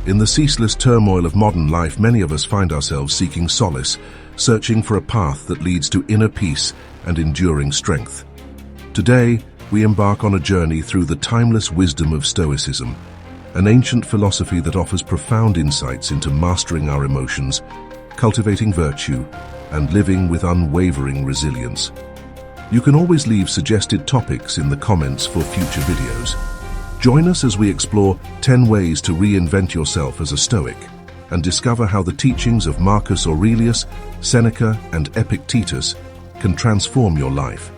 In the ceaseless turmoil of modern life, many of us find ourselves seeking solace, searching for a path that leads to inner peace and enduring strength. Today, we embark on a journey through the timeless wisdom of Stoicism, an ancient philosophy that offers profound insights into mastering our emotions, cultivating virtue, and living with unwavering resilience. You can always leave suggested topics in the comments for future videos. Join us as we explore 10 ways to reinvent yourself as a Stoic and discover how the teachings of Marcus Aurelius, Seneca, and Epictetus can transform your life,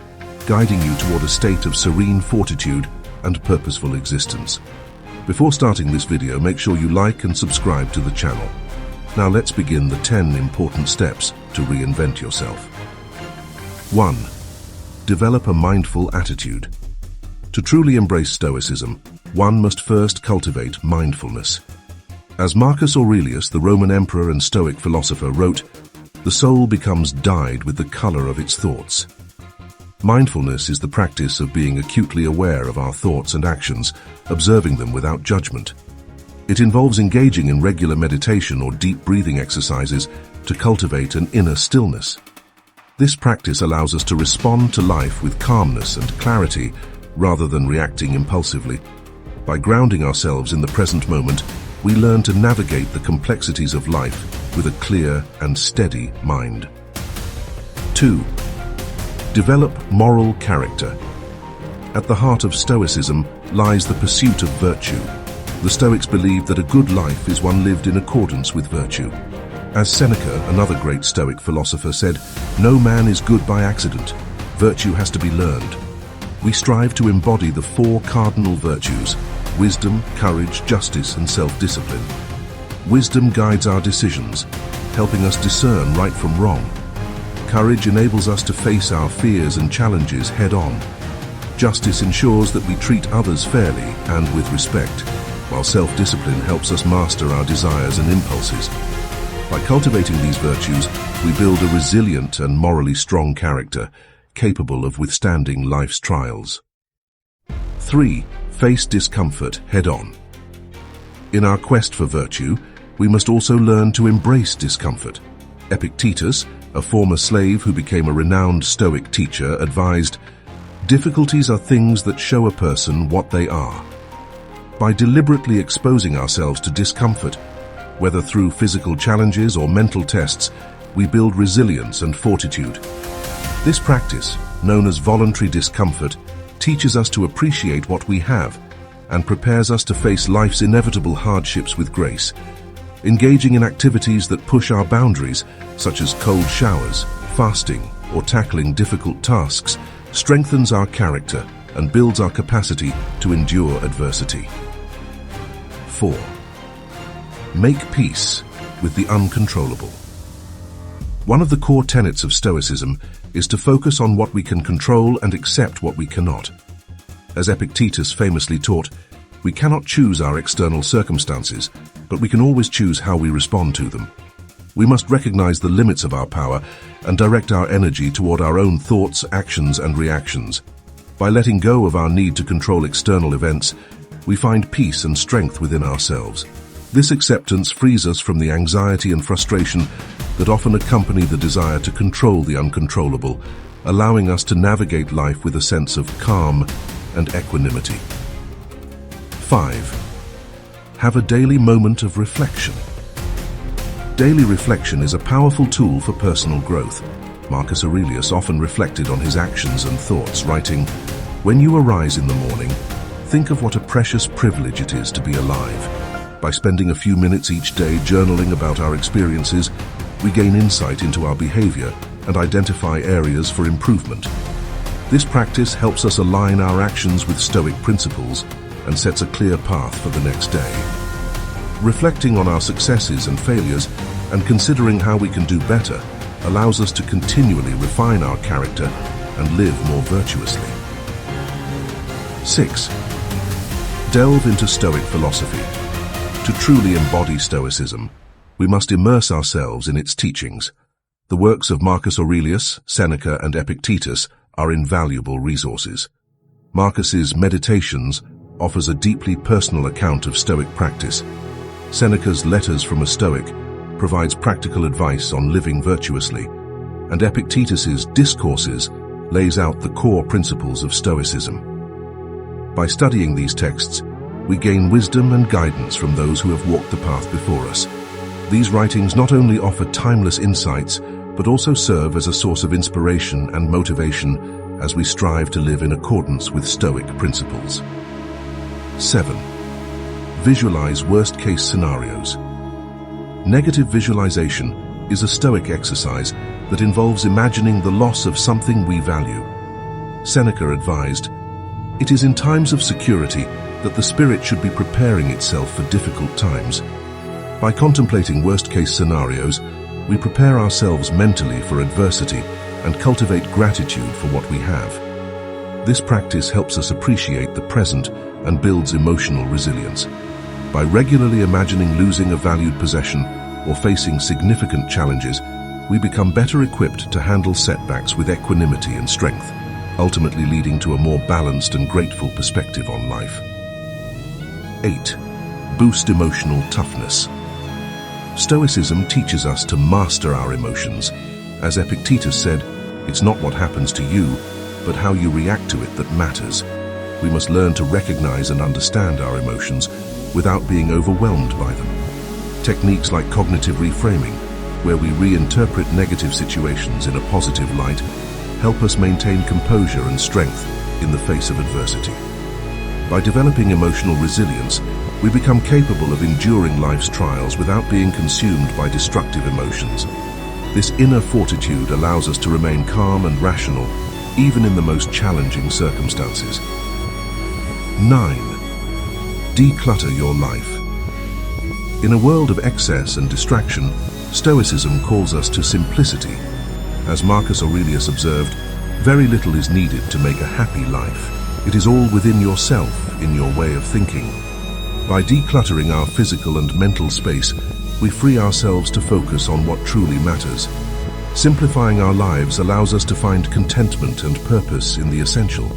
guiding you toward a state of serene fortitude and purposeful existence. Before starting this video, make sure you like and subscribe to the channel. Now let's begin the 10 important steps to reinvent yourself. 1. Develop a mindful attitude. To truly embrace Stoicism, one must first cultivate mindfulness. As Marcus Aurelius, the Roman emperor and Stoic philosopher, wrote, "The soul becomes dyed with the color of its thoughts." Mindfulness is the practice of being acutely aware of our thoughts and actions, observing them without judgment. It involves engaging in regular meditation or deep breathing exercises to cultivate an inner stillness. This practice allows us to respond to life with calmness and clarity rather than reacting impulsively. By grounding ourselves in the present moment, we learn to navigate the complexities of life with a clear and steady mind. 2. Develop moral character. At the heart of Stoicism lies the pursuit of virtue. The Stoics believed that a good life is one lived in accordance with virtue. As Seneca, another great Stoic philosopher, said, "No man is good by accident. Virtue has to be learned." We strive to embody the 4 cardinal virtues: wisdom, courage, justice, and self-discipline. Wisdom guides our decisions, helping us discern right from wrong. Courage enables us to face our fears and challenges head-on. Justice ensures that we treat others fairly and with respect, while self-discipline helps us master our desires and impulses. By cultivating these virtues, we build a resilient and morally strong character, capable of withstanding life's trials. 3. Face discomfort head-on. In our quest for virtue, we must also learn to embrace discomfort. Epictetus, a former slave who became a renowned Stoic teacher, advised, "Difficulties are things that show a person what they are." By deliberately exposing ourselves to discomfort, whether through physical challenges or mental tests, we build resilience and fortitude. This practice, known as voluntary discomfort, teaches us to appreciate what we have and prepares us to face life's inevitable hardships with grace. Engaging in activities that push our boundaries, such as cold showers, fasting, or tackling difficult tasks, strengthens our character and builds our capacity to endure adversity. 4. Make peace with the uncontrollable. One of the core tenets of Stoicism is to focus on what we can control and accept what we cannot. As Epictetus famously taught, we cannot choose our external circumstances, but we can always choose how we respond to them. We must recognize the limits of our power and direct our energy toward our own thoughts, actions, and reactions. By letting go of our need to control external events, we find peace and strength within ourselves. This acceptance frees us from the anxiety and frustration that often accompany the desire to control the uncontrollable, allowing us to navigate life with a sense of calm and equanimity. 5. Have a daily moment of reflection. Daily reflection is a powerful tool for personal growth. Marcus Aurelius often reflected on his actions and thoughts, writing, "When you arise in the morning, think of what a precious privilege it is to be alive." By spending a few minutes each day journaling about our experiences, we gain insight into our behavior and identify areas for improvement. This practice helps us align our actions with Stoic principles and sets a clear path for the next day. Reflecting on our successes and failures and considering how we can do better allows us to continually refine our character and live more virtuously. 6. Delve into Stoic philosophy. To truly embody Stoicism, we must immerse ourselves in its teachings. The works of Marcus Aurelius, Seneca, and Epictetus are invaluable resources. Marcus's Meditations offers a deeply personal account of Stoic practice. Seneca's Letters from a Stoic provides practical advice on living virtuously, and Epictetus's Discourses lays out the core principles of Stoicism. By studying these texts, we gain wisdom and guidance from those who have walked the path before us. These writings not only offer timeless insights, but also serve as a source of inspiration and motivation as we strive to live in accordance with Stoic principles. 7. Visualize worst-case scenarios. Negative visualization is a Stoic exercise that involves imagining the loss of something we value. Seneca advised, "It is in times of security that the spirit should be preparing itself for difficult times." By contemplating worst-case scenarios, we prepare ourselves mentally for adversity and cultivate gratitude for what we have. This practice helps us appreciate the present and builds emotional resilience. By regularly imagining losing a valued possession or facing significant challenges, we become better equipped to handle setbacks with equanimity and strength, ultimately leading to a more balanced and grateful perspective on life. 8. Boost emotional toughness. Stoicism teaches us to master our emotions. As Epictetus said, "It's not what happens to you, but how you react to it that matters." We must learn to recognize and understand our emotions without being overwhelmed by them. Techniques like cognitive reframing, where we reinterpret negative situations in a positive light, help us maintain composure and strength in the face of adversity. By developing emotional resilience, we become capable of enduring life's trials without being consumed by destructive emotions. This inner fortitude allows us to remain calm and rational, even in the most challenging circumstances. 9. Declutter your life. In a world of excess and distraction, Stoicism calls us to simplicity. As Marcus Aurelius observed, very little is needed to make a happy life. It is all within yourself, in your way of thinking. By decluttering our physical and mental space, we free ourselves to focus on what truly matters. Simplifying our lives allows us to find contentment and purpose in the essential.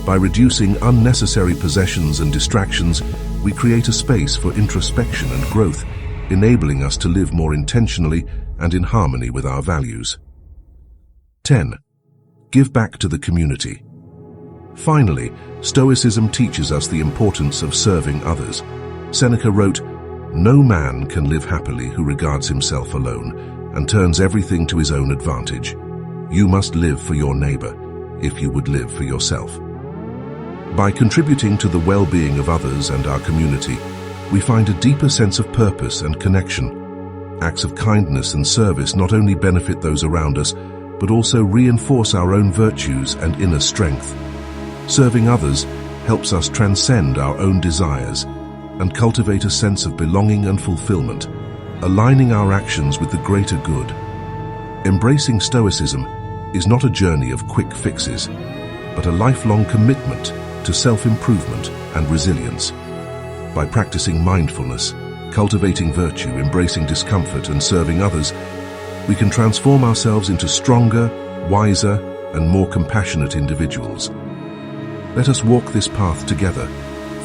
By reducing unnecessary possessions and distractions, we create a space for introspection and growth, enabling us to live more intentionally and in harmony with our values. 10. Give back to the community. Finally, Stoicism teaches us the importance of serving others. Seneca wrote, "No man can live happily who regards himself alone and turns everything to his own advantage. You must live for your neighbor, if you would live for yourself." By contributing to the well-being of others and our community, we find a deeper sense of purpose and connection. Acts of kindness and service not only benefit those around us, but also reinforce our own virtues and inner strength. Serving others helps us transcend our own desires and cultivate a sense of belonging and fulfillment, aligning our actions with the greater good. Embracing Stoicism is not a journey of quick fixes, but a lifelong commitment to self-improvement and resilience. By practicing mindfulness, cultivating virtue, embracing discomfort, and serving others, we can transform ourselves into stronger, wiser, and more compassionate individuals. Let us walk this path together,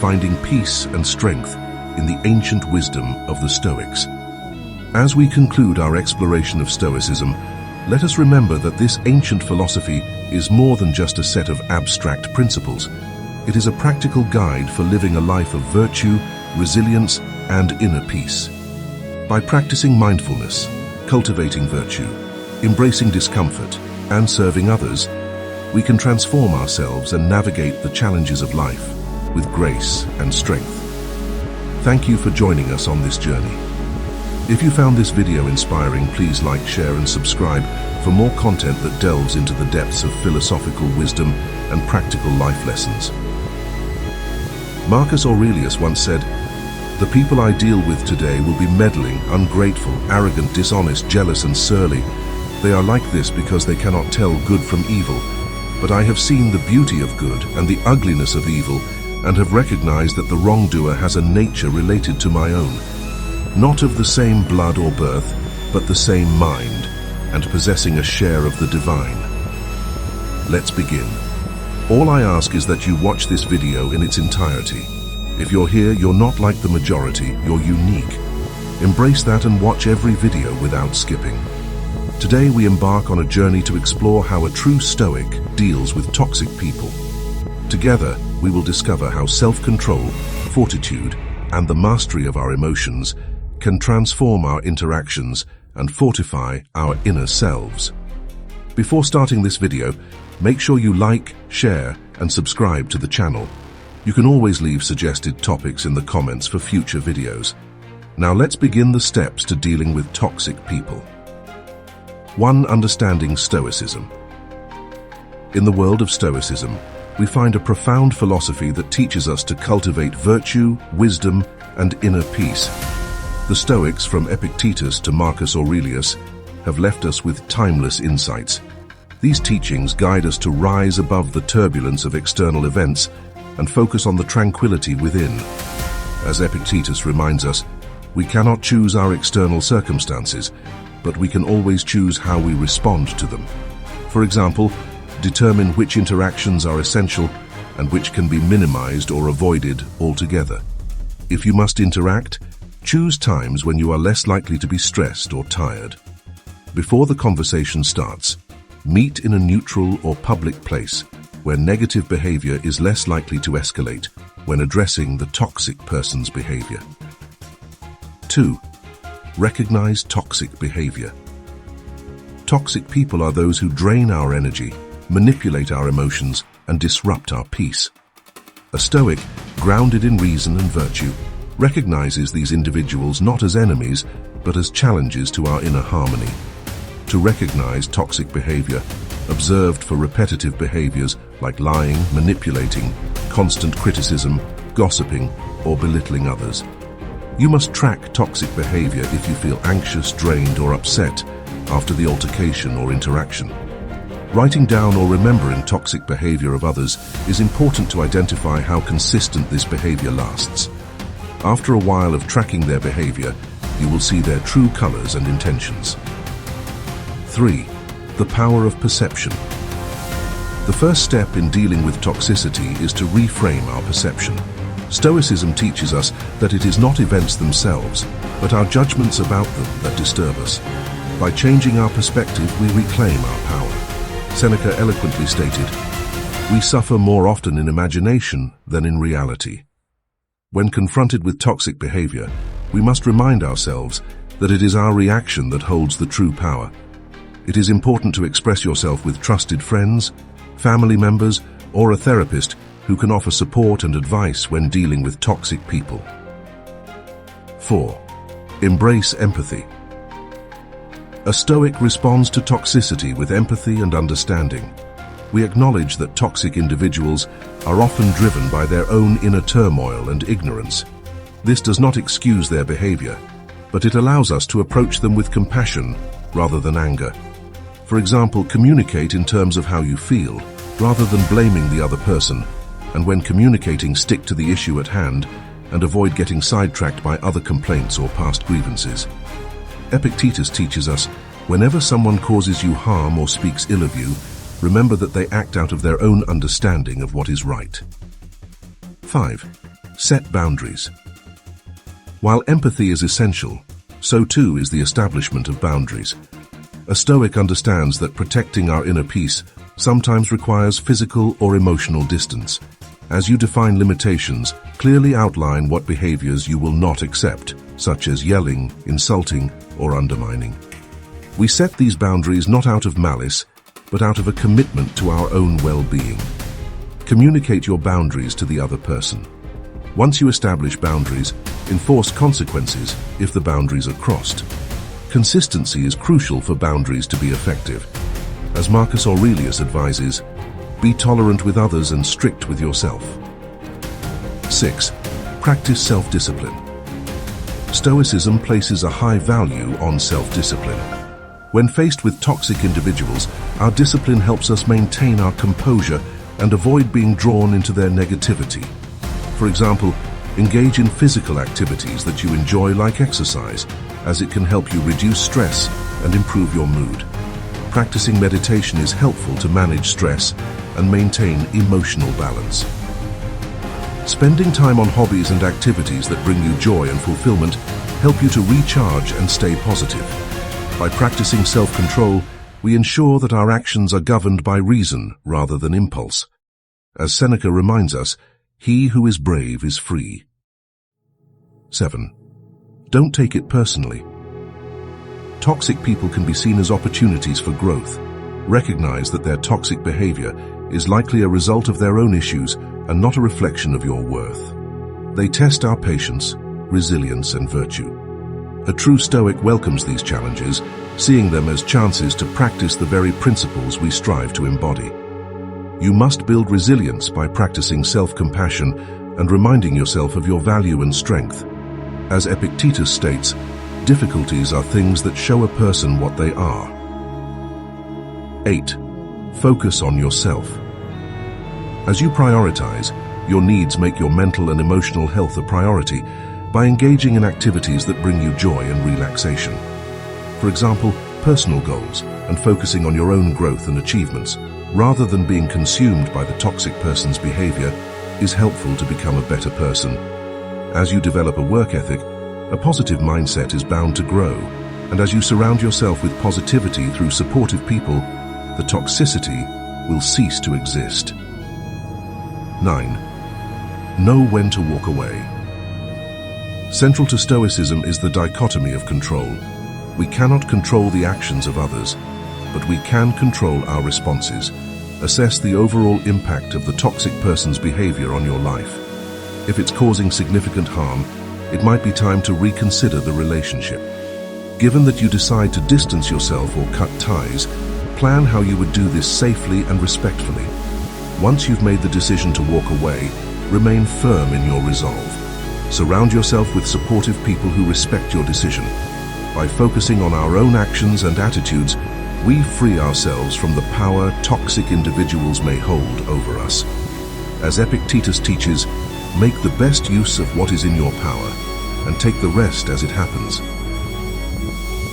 finding peace and strength in the ancient wisdom of the Stoics. As we conclude our exploration of Stoicism, let us remember that this ancient philosophy is more than just a set of abstract principles. It is a practical guide for living a life of virtue, resilience, and inner peace. By practicing mindfulness, cultivating virtue, embracing discomfort, and serving others, we can transform ourselves and navigate the challenges of life with grace and strength. Thank you for joining us on this journey. If you found this video inspiring, please like, share, and subscribe for more content that delves into the depths of philosophical wisdom and practical life lessons. Marcus Aurelius once said, "The people I deal with today will be meddling, ungrateful, arrogant, dishonest, jealous, and surly. They are like this because they cannot tell good from evil. But I have seen the beauty of good and the ugliness of evil, and have recognized that the wrongdoer has a nature related to my own, not of the same blood or birth, but the same mind, and possessing a share of the divine." Let's begin. All I ask is that you watch this video in its entirety. If you're here, you're not like the majority, you're unique. Embrace that and watch every video without skipping. Today we embark on a journey to explore how a true Stoic deals with toxic people. Together, we will discover how self-control, fortitude, and the mastery of our emotions can transform our interactions and fortify our inner selves. Before starting this video, make sure you like, share, and subscribe to the channel. You can always leave suggested topics in the comments for future videos. Now let's begin the steps to dealing with toxic people. 1. Understanding Stoicism. In the world of Stoicism, we find a profound philosophy that teaches us to cultivate virtue, wisdom, and inner peace. The Stoics, from Epictetus to Marcus Aurelius, have left us with timeless insights. These teachings guide us to rise above the turbulence of external events and focus on the tranquility within. As Epictetus reminds us, we cannot choose our external circumstances, but we can always choose how we respond to them. For example, determine which interactions are essential and which can be minimized or avoided altogether. If you must interact, choose times when you are less likely to be stressed or tired. Before the conversation starts, meet in a neutral or public place where negative behavior is less likely to escalate when addressing the toxic person's behavior. 2. Recognize toxic behavior. Toxic people are those who drain our energy, manipulate our emotions, and disrupt our peace. A Stoic, grounded in reason and virtue, recognizes these individuals not as enemies, but as challenges to our inner harmony. To recognize toxic behavior, observed for repetitive behaviors like lying, manipulating, constant criticism, gossiping, or belittling others. You must track toxic behavior if you feel anxious, drained, or upset after the altercation or interaction. Writing down or remembering toxic behavior of others is important to identify how consistent this behavior lasts. After a while of tracking their behavior, you will see their true colors and intentions. 3. The power of perception. The first step in dealing with toxicity is to reframe our perception. Stoicism teaches us that it is not events themselves, but our judgments about them that disturb us. By changing our perspective, we reclaim our power. Seneca eloquently stated, "We suffer more often in imagination than in reality." When confronted with toxic behavior, we must remind ourselves that it is our reaction that holds the true power. It is important to express yourself with trusted friends, family members, or a therapist who can offer support and advice when dealing with toxic people. 4. Embrace empathy. A Stoic responds to toxicity with empathy and understanding. We acknowledge that toxic individuals are often driven by their own inner turmoil and ignorance. This does not excuse their behavior, but it allows us to approach them with compassion rather than anger. For example, communicate in terms of how you feel, rather than blaming the other person, and when communicating, stick to the issue at hand and avoid getting sidetracked by other complaints or past grievances. Epictetus teaches us, whenever someone causes you harm or speaks ill of you, remember that they act out of their own understanding of what is right. 5. Set boundaries. While empathy is essential, so too is the establishment of boundaries. A Stoic understands that protecting our inner peace sometimes requires physical or emotional distance. As you define limitations, clearly outline what behaviors you will not accept, such as yelling, insulting, or undermining. We set these boundaries not out of malice, but out of a commitment to our own well-being. Communicate your boundaries to the other person. Once you establish boundaries, enforce consequences if the boundaries are crossed. Consistency is crucial for boundaries to be effective. As Marcus Aurelius advises, be tolerant with others and strict with yourself. 6. Practice self-discipline. Stoicism places a high value on self-discipline. When faced with toxic individuals, our discipline helps us maintain our composure and avoid being drawn into their negativity. For example, engage in physical activities that you enjoy, like exercise, as it can help you reduce stress and improve your mood. Practicing meditation is helpful to manage stress and maintain emotional balance. Spending time on hobbies and activities that bring you joy and fulfillment help you to recharge and stay positive. By practicing self-control, we ensure that our actions are governed by reason rather than impulse. As Seneca reminds us, he who is brave is free. 7. Don't take it personally. Toxic people can be seen as opportunities for growth. Recognize that their toxic behavior is likely a result of their own issues and not a reflection of your worth. They test our patience, resilience, and virtue. A true Stoic welcomes these challenges, seeing them as chances to practice the very principles we strive to embody. You must build resilience by practicing self-compassion and reminding yourself of your value and strength. As Epictetus states, difficulties are things that show a person what they are. 8. Focus on yourself. As you prioritize, your needs make your mental and emotional health a priority by engaging in activities that bring you joy and relaxation. For example, personal goals and focusing on your own growth and achievements, rather than being consumed by the toxic person's behavior, is helpful to become a better person. As you develop a work ethic, a positive mindset is bound to grow, and as you surround yourself with positivity through supportive people, the toxicity will cease to exist. 9. Know when to walk away. Central to Stoicism is the dichotomy of control. We cannot control the actions of others, but we can control our responses. Assess the overall impact of the toxic person's behavior on your life. If it's causing significant harm, it might be time to reconsider the relationship. Given that you decide to distance yourself or cut ties, plan how you would do this safely and respectfully. Once you've made the decision to walk away, remain firm in your resolve. Surround yourself with supportive people who respect your decision. By focusing on our own actions and attitudes, we free ourselves from the power toxic individuals may hold over us. As Epictetus teaches, make the best use of what is in your power, and take the rest as it happens.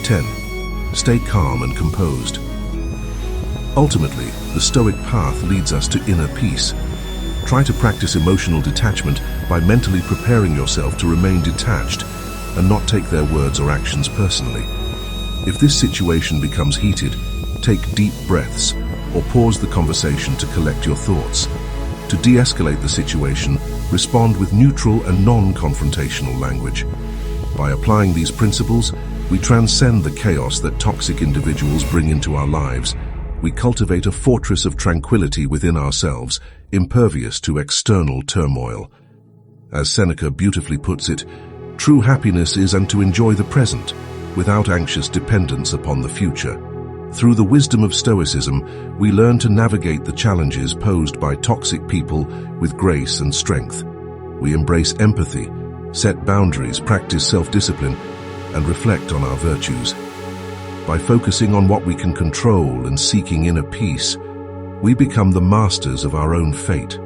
10. Stay calm and composed. Ultimately, the Stoic path leads us to inner peace. Try to practice emotional detachment by mentally preparing yourself to remain detached and not take their words or actions personally. If this situation becomes heated, take deep breaths or pause the conversation to collect your thoughts. To de-escalate the situation, respond with neutral and non-confrontational language. By applying these principles, we transcend the chaos that toxic individuals bring into our lives. We cultivate a fortress of tranquility within ourselves, impervious to external turmoil. As Seneca beautifully puts it, true happiness is to enjoy the present, without anxious dependence upon the future. Through the wisdom of Stoicism, we learn to navigate the challenges posed by toxic people with grace and strength. We embrace empathy, set boundaries, practice self-discipline, and reflect on our virtues. By focusing on what we can control and seeking inner peace, we become the masters of our own fate.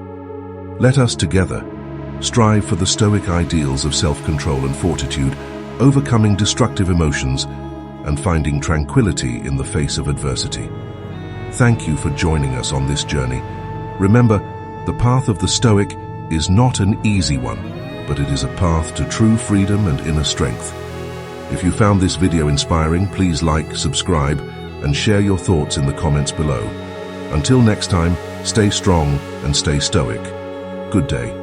Let us together strive for the Stoic ideals of self-control and fortitude, overcoming destructive emotions and finding tranquility in the face of adversity. Thank you for joining us on this journey. Remember, the path of the Stoic is not an easy one, but it is a path to true freedom and inner strength. If you found this video inspiring, please like, subscribe, and share your thoughts in the comments below. Until next time, stay strong and stay stoic. Good day.